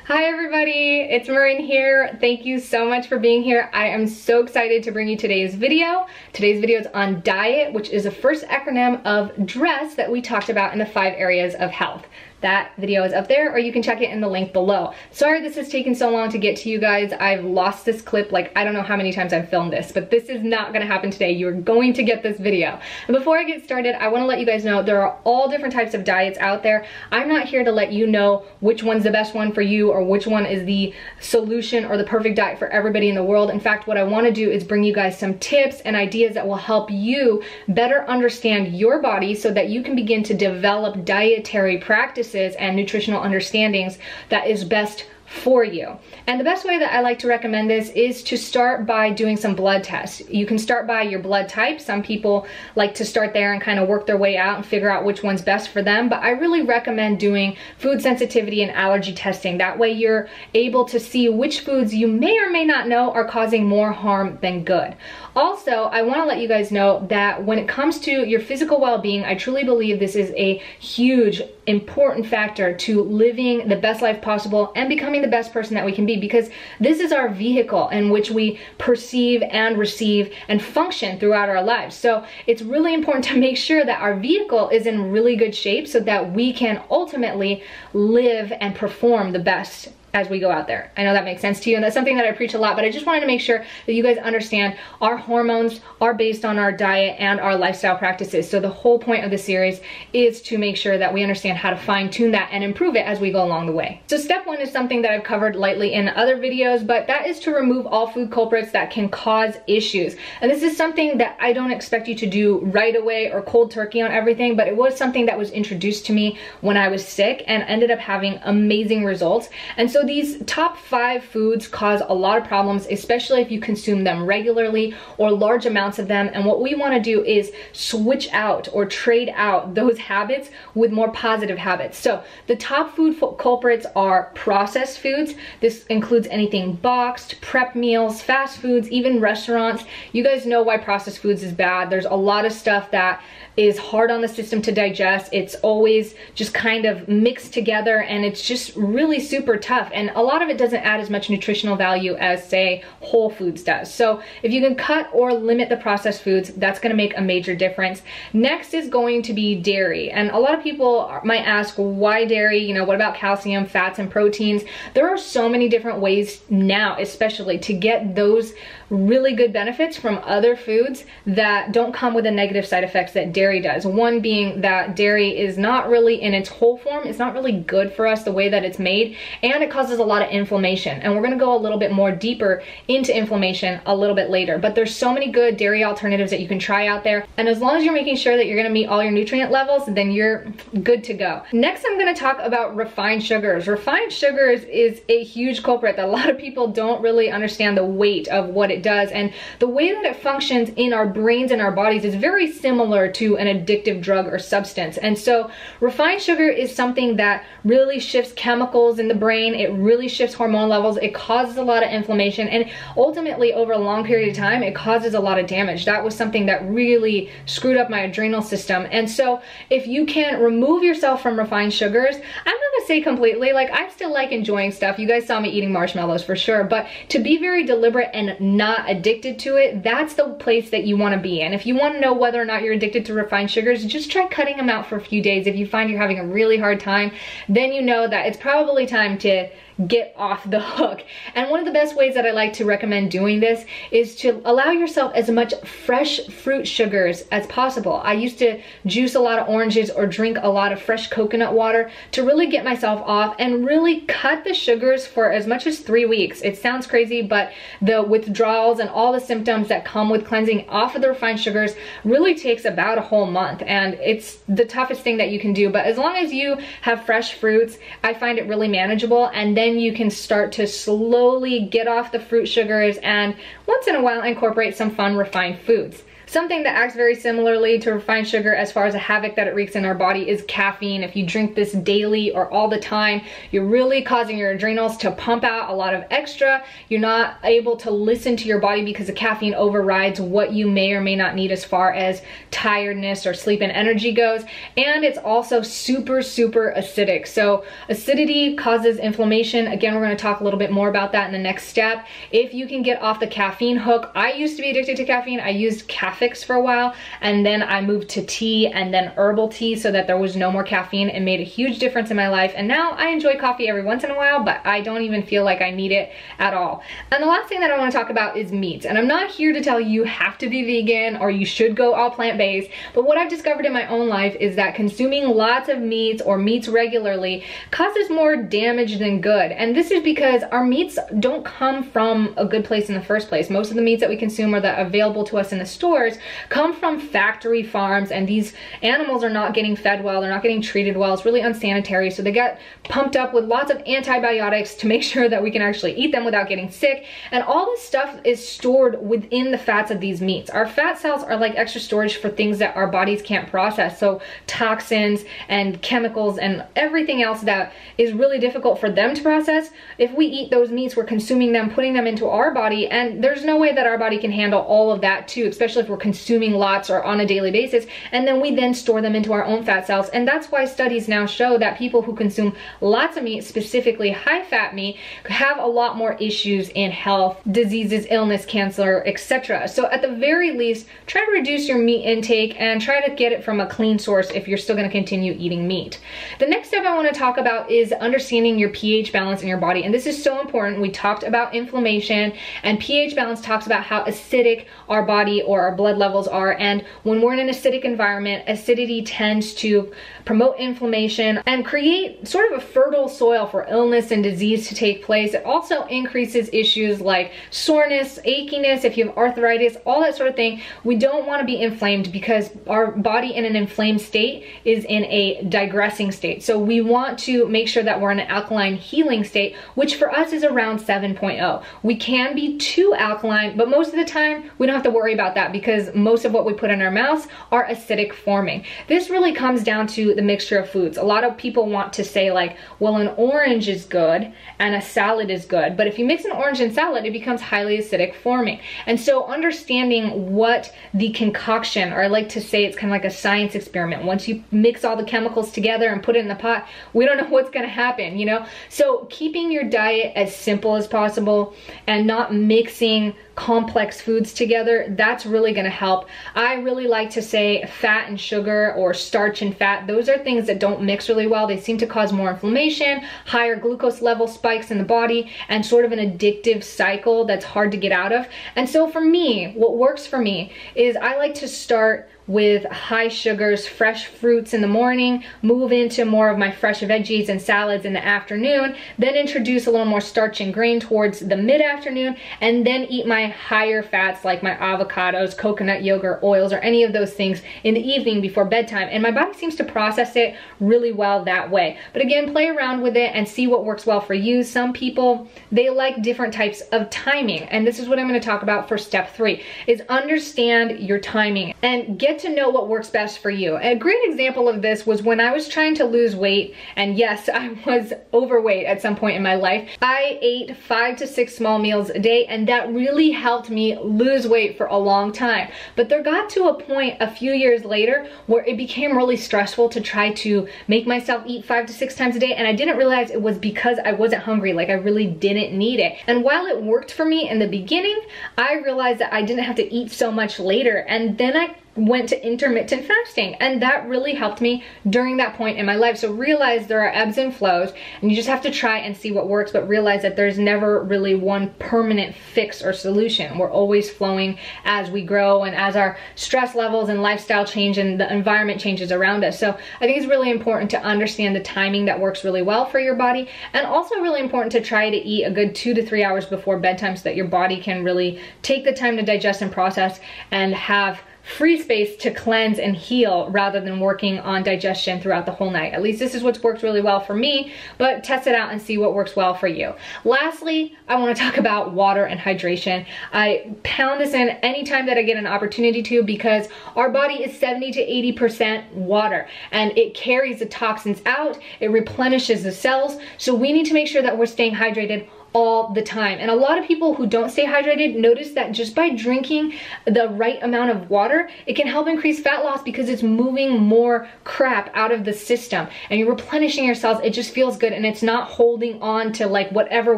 Hi everybody, it's Maureen here. Thank you so much for being here. I am so excited to bring you today's video. Today's video is on diet, which is the first acronym of DRESS that we talked about in the 5 areas of health. That video is up there, or you can check it in the link below. Sorry this has taken so long to get to you guys. I've lost this clip, like I don't know how many times I've filmed this, but this is not gonna happen today. You're going to get this video. And before I get started, I wanna let you guys know there are all different types of diets out there. I'm not here to let you know which one's the best one for you or which one is the solution or the perfect diet for everybody in the world. In fact, what I wanna do is bring you guys some tips and ideas that will help you better understand your body so that you can begin to develop dietary practices and nutritional understandings that is best for you. And the best way that I like to recommend this is to start by doing some blood tests. You can start by your blood type. Some people like to start there and kind of work their way out and figure out which one's best for them, but I really recommend doing food sensitivity and allergy testing. That way you're able to see which foods you may or may not know are causing more harm than good. Also, I want to let you guys know that when it comes to your physical well-being, I truly believe this is a huge, important factor to living the best life possible and becoming the best person that we can be, because this is our vehicle in which we perceive and receive and function throughout our lives. So it's really important to make sure that our vehicle is in really good shape so that we can ultimately live and perform the best as we go out there. I know that makes sense to you, and that's something that I preach a lot, but I just wanted to make sure that you guys understand our hormones are based on our diet and our lifestyle practices. So the whole point of the series is to make sure that we understand how to fine tune that and improve it as we go along the way. So step 1 is something that I've covered lightly in other videos, but that is to remove all food culprits that can cause issues. And this is something that I don't expect you to do right away or cold turkey on everything, but it was something that was introduced to me when I was sick and ended up having amazing results. And so these top 5 foods cause a lot of problems, especially if you consume them regularly or large amounts of them. And what we want to do is switch out or trade out those habits with more positive habits. So the top food culprits are processed foods. This includes anything boxed, prep meals, fast foods, even restaurants. You guys know why processed foods is bad. There's a lot of stuff that is hard on the system to digest. It's always just kind of mixed together and it's just really super tough. And a lot of it doesn't add as much nutritional value as, say, whole foods does. So if you can cut or limit the processed foods, that's gonna make a major difference. Next is going to be dairy. And a lot of people might ask, why dairy? You know, what about calcium, fats, and proteins? There are so many different ways now, especially, to get those really good benefits from other foods that don't come with the negative side effects that dairy does. One being that dairy is not really in its whole form. It's not really good for us the way that it's made, and it causes a lot of inflammation. And we're gonna go a little bit more deeper into inflammation a little bit later. But there's so many good dairy alternatives that you can try out there. And as long as you're making sure that you're gonna meet all your nutrient levels, then you're good to go. Next, I'm gonna talk about refined sugars. Refined sugars is a huge culprit that a lot of people don't really understand the weight of what it does, and the way that it functions in our brains and our bodies is very similar to an addictive drug or substance. And so refined sugar is something that really shifts chemicals in the brain. It really shifts hormone levels. It causes a lot of inflammation, and ultimately over a long period of time it causes a lot of damage. That was something that really screwed up my adrenal system. And so if you can remove yourself from refined sugars, I'm not gonna say completely, like I still like enjoying stuff. You guys saw me eating marshmallows for sure, but to be very deliberate and not addicted to it, that's the place that you want to be in. If you want to know whether or not you're addicted to refined sugars, just try cutting them out for a few days. If you find you're having a really hard time, then you know that it's probably time to get off the hook. And one of the best ways that I like to recommend doing this is to allow yourself as much fresh fruit sugars as possible. I used to juice a lot of oranges or drink a lot of fresh coconut water to really get myself off and really cut the sugars for as much as 3 weeks. It sounds crazy, but the withdrawals and all the symptoms that come with cleansing off of the refined sugars really takes about a whole month, and it's the toughest thing that you can do. But as long as you have fresh fruits, I find it really manageable, and then you can start to slowly get off the fruit sugars and once in a while incorporate some fun refined foods. Something that acts very similarly to refined sugar as far as the havoc that it wreaks in our body is caffeine. If you drink this daily or all the time, you're really causing your adrenals to pump out a lot of extra. You're not able to listen to your body because the caffeine overrides what you may or may not need as far as tiredness or sleep and energy goes. And it's also super acidic. So acidity causes inflammation. Again, we're going to talk a little bit more about that in the next step. If you can get off the caffeine hook, I used to be addicted to caffeine. I used Caffeine for a while, and then I moved to tea and then herbal tea so that there was no more caffeine. It made a huge difference in my life, and now I enjoy coffee every once in a while, but I don't even feel like I need it at all. And the last thing that I want to talk about is meats. And I'm not here to tell you have to be vegan or you should go all plant-based, but what I've discovered in my own life is that consuming lots of meats or meats regularly causes more damage than good. And this is because our meats don't come from a good place in the first place. Most of the meats that we consume or that are available to us in the stores come from factory farms, and these animals are not getting fed well, they're not getting treated well, it's really unsanitary, so they get pumped up with lots of antibiotics to make sure that we can actually eat them without getting sick. And all this stuff is stored within the fats of these meats. Our fat cells are like extra storage for things that our bodies can't process, so toxins and chemicals and everything else that is really difficult for them to process. If we eat those meats, we're consuming them, putting them into our body, and there's no way that our body can handle all of that too, especially if we're consuming lots or on a daily basis, and then we then store them into our own fat cells. And that's why studies now show that people who consume lots of meat, specifically high fat meat, have a lot more issues in health, diseases, illness, cancer, etc. So at the very least, try to reduce your meat intake and try to get it from a clean source if you're still going to continue eating meat. The next step I want to talk about is understanding your pH balance in your body, and this is so important. We talked about inflammation, and pH balance talks about how acidic our body or our blood levels are, and when we're in an acidic environment, acidity tends to promote inflammation and create sort of a fertile soil for illness and disease to take place. It also increases issues like soreness, achiness, if you have arthritis, all that sort of thing. We don't want to be inflamed because our body in an inflamed state is in a digressing state. So we want to make sure that we're in an alkaline healing state, which for us is around 7.0. We can be too alkaline, but most of the time we don't have to worry about that because most of what we put in our mouths are acidic forming. This really comes down to the mixture of foods. A lot of people want to say like, well, an orange is good and a salad is good, but if you mix an orange and salad, it becomes highly acidic forming. And so understanding what the concoction, or I like to say it's kind of like a science experiment. Once you mix all the chemicals together and put it in the pot, we don't know what's going to happen, you know? So keeping your diet as simple as possible and not mixing complex foods together, that's really going to help. I really like to say fat and sugar or starch and fat. Those are things that don't mix really well. They seem to cause more inflammation, higher glucose level spikes in the body, and sort of an addictive cycle that's hard to get out of. And so for me, what works for me is I like to start with high sugars, fresh fruits in the morning, move into more of my fresh veggies and salads in the afternoon, then introduce a little more starch and grain towards the mid-afternoon, and then eat my higher fats like my avocados, coconut yogurt, oils, or any of those things in the evening before bedtime. And my body seems to process it really well that way. But again, play around with it and see what works well for you. Some people, they like different types of timing, and this is what I'm going to talk about for step 3, is understand your timing and get to know what works best for you. A great example of this was when I was trying to lose weight, and yes, I was overweight at some point in my life. I ate 5 to 6 small meals a day, and that really helped me lose weight for a long time. But there got to a point a few years later where it became really stressful to try to make myself eat 5 to 6 times a day, and I didn't realize it was because I wasn't hungry, like I really didn't need it. And while it worked for me in the beginning, I realized that I didn't have to eat so much later, and then I went to intermittent fasting, and that really helped me during that point in my life. So realize there are ebbs and flows, and you just have to try and see what works, but realize that there's never really one permanent fix or solution. We're always flowing as we grow and as our stress levels and lifestyle change and the environment changes around us. So I think it's really important to understand the timing that works really well for your body, and also really important to try to eat a good 2 to 3 hours before bedtime so that your body can really take the time to digest and process and have free space to cleanse and heal rather than working on digestion throughout the whole night. At least this is what's worked really well for me, but test it out and see what works well for you. Lastly, I want to talk about water and hydration. I pound this in anytime that I get an opportunity to, because our body is 70 to 80% water, and it carries the toxins out, it replenishes the cells, so we need to make sure that we're staying hydrated all the time. And a lot of people who don't stay hydrated notice that just by drinking the right amount of water, it can help increase fat loss because it's moving more crap out of the system and you're replenishing your cells. It just feels good, and it's not holding on to like whatever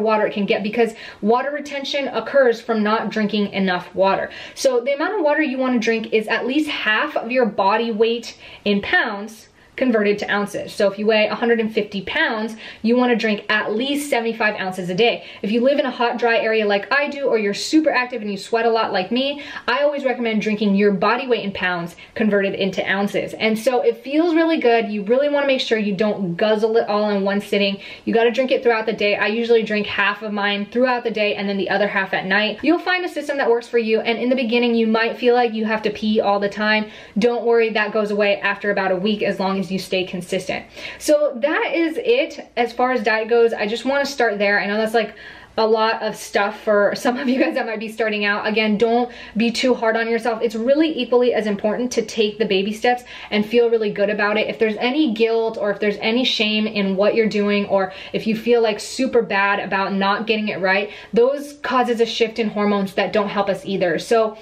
water it can get, because water retention occurs from not drinking enough water. So the amount of water you want to drink is at least half of your body weight in pounds converted to ounces. So if you weigh 150 pounds, you want to drink at least 75 ounces a day. If you live in a hot, dry area like I do, or you're super active and you sweat a lot like me, I always recommend drinking your body weight in pounds converted into ounces. And so it feels really good. You really want to make sure you don't guzzle it all in one sitting. You got to drink it throughout the day. I usually drink half of mine throughout the day and then the other half at night. You'll find a system that works for you, and in the beginning you might feel like you have to pee all the time. Don't worry, that goes away after about a week as long as you stay consistent. So that is it as far as diet goes. I just want to start there. I know that's like a lot of stuff for some of you guys that might be starting out. Again, don't be too hard on yourself. It's really equally as important to take the baby steps and feel really good about it. If there's any guilt or if there's any shame in what you're doing, or if you feel like super bad about not getting it right, those causes a shift in hormones that don't help us either. So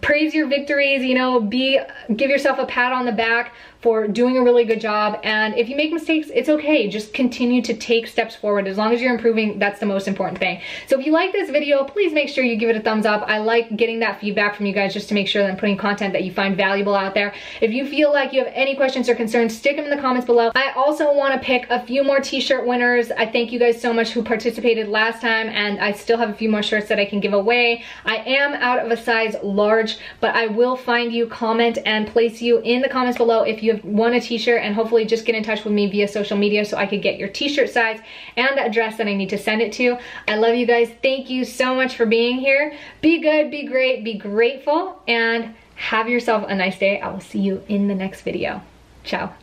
praise your victories, you know, give yourself a pat on the back for doing a really good job. And if you make mistakes, it's okay. Just continue to take steps forward. As long as you're improving, that's the most important thing. So if you like this video, please make sure you give it a thumbs up. I like getting that feedback from you guys just to make sure that I'm putting content that you find valuable out there. If you feel like you have any questions or concerns, stick them in the comments below. I also want to pick a few more t-shirt winners. I thank you guys so much who participated last time, and I still have a few more shirts that I can give away. I am out of a size large, but I will find you, comment, and place you in the comments below if you have won a t-shirt, and hopefully just get in touch with me via social media so I could get your t-shirt size and the address that I need to send it to. I love you guys. Thank you so much for being here. Be good, be great, be grateful, and have yourself a nice day. I will see you in the next video. Ciao.